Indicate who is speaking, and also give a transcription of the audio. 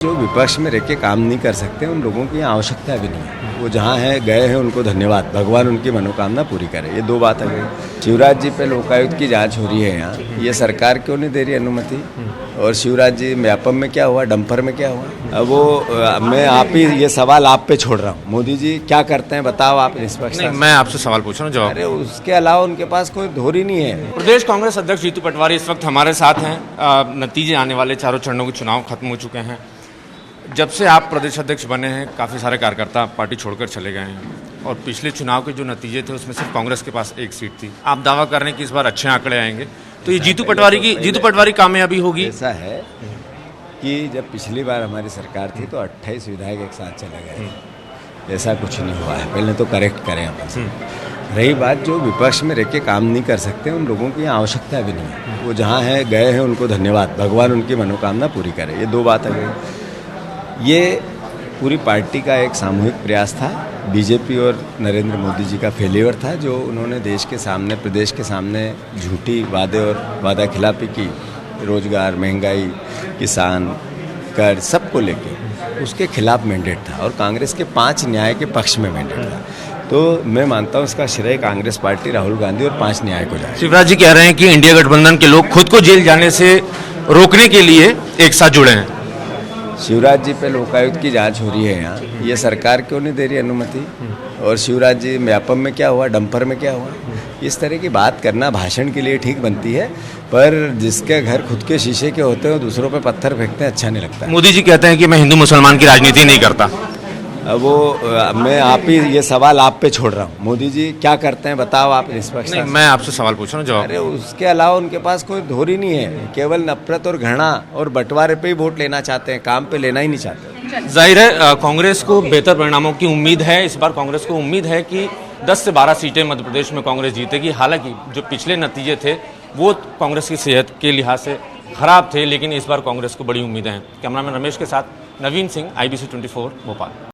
Speaker 1: जो विपक्ष में रह के काम नहीं कर सकते उन लोगों की आवश्यकता भी नहीं है। वो जहाँ है गए हैं, उनको धन्यवाद, भगवान उनकी मनोकामना पूरी करे। ये दो बात है। शिवराज जी पे लोकायुक्त की जांच हो रही है यहाँ, ये सरकार क्यों नहीं दे रही अनुमति? और शिवराज जी व्यापम में क्या हुआ, डंपर में क्या हुआ? अब वो मैं आप ही ये सवाल आप पे छोड़ रहा हूँ। मोदी जी क्या करते हैं बताओ आप निष्पक्ष?
Speaker 2: नहीं, मैं आपसे सवाल पूछ रहा हूँ, जवाब।
Speaker 1: अरे उसके अलावा उनके पास कोई धोरी नहीं है।
Speaker 2: प्रदेश कांग्रेस अध्यक्ष जीतू पटवारी इस वक्त हमारे साथ हैं। नतीजे आने वाले चारों चरणों के चुनाव खत्म हो चुके हैं। जब से आप प्रदेश अध्यक्ष बने हैं, काफ़ी सारे कार्यकर्ता पार्टी छोड़कर चले गए हैं और पिछले चुनाव के जो नतीजे थे उसमें सिर्फ कांग्रेस के पास एक सीट थी। आप दावा कर रहे हैं कि इस बार अच्छे आंकड़े आएंगे, तो ये जीतू पटवारी कामयाबी होगी?
Speaker 1: ऐसा है कि जब पिछली बार हमारी सरकार थी तो 28 विधायक एक साथ चले गए। ऐसा कुछ नहीं हुआ है, पहले तो करेक्ट करें अपन। रही बात जो विपक्ष में रह के काम नहीं कर सकते उन लोगों की आवश्यकता भी नहीं है। वो जहाँ है गए हैं, उनको धन्यवाद, भगवान उनकी मनोकामना पूरी करे। ये दो बात है। ये पूरी पार्टी का एक सामूहिक प्रयास था। बीजेपी और नरेंद्र मोदी जी का फेलियर था, जो उन्होंने देश के सामने, प्रदेश के सामने झूठी वादे और वादा खिलाफी की। रोजगार, महंगाई, किसान, कर, सबको लेके उसके खिलाफ मैंडेट था और कांग्रेस के 5 न्याय के पक्ष में मैंडेट था। तो मैं मानता हूँ उसका श्रेय कांग्रेस पार्टी, राहुल गांधी और 5 न्याय को जाए।
Speaker 2: शिवराज जी कह रहे हैं कि इंडिया गठबंधन के लोग खुद को जेल जाने से रोकने के लिए एक साथ जुड़े हैं।
Speaker 1: शिवराज जी पे लोकायुक्त की जांच हो रही है यहाँ, ये सरकार क्यों नहीं दे रही अनुमति? और शिवराज जी व्यापम में क्या हुआ, डंपर में क्या हुआ? इस तरह की बात करना भाषण के लिए ठीक बनती है, पर जिसके घर खुद के शीशे के होते हैं दूसरों पे पत्थर फेंकते हैं, अच्छा नहीं लगता।
Speaker 2: मोदी जी कहते हैं कि मैं हिंदू मुसलमान की राजनीति नहीं करता।
Speaker 1: वो मैं आप ही ये सवाल आप पे छोड़ रहा हूँ। मोदी जी क्या करते हैं बताओ आप निष्पक्ष?
Speaker 2: नहीं, मैं आपसे सवाल पूछ रहा हूँ, जवाब।
Speaker 1: अरे उसके अलावा उनके पास कोई धोरी नहीं है। केवल नफरत और घृणा और बंटवारे पे ही वोट लेना चाहते हैं, काम पे लेना ही नहीं चाहते।
Speaker 2: जाहिर है कांग्रेस को बेहतर परिणामों की उम्मीद है। इस बार कांग्रेस को उम्मीद है कि 10 से 12 सीटें मध्य प्रदेश में कांग्रेस जीतेगी। हालांकि जो पिछले नतीजे थे वो कांग्रेस की सेहत के लिहाज से खराब थे, लेकिन इस बार कांग्रेस को बड़ी उम्मीदें हैं। कैमरामैन रमेश के साथ नवीन सिंह, IBC 24 भोपाल।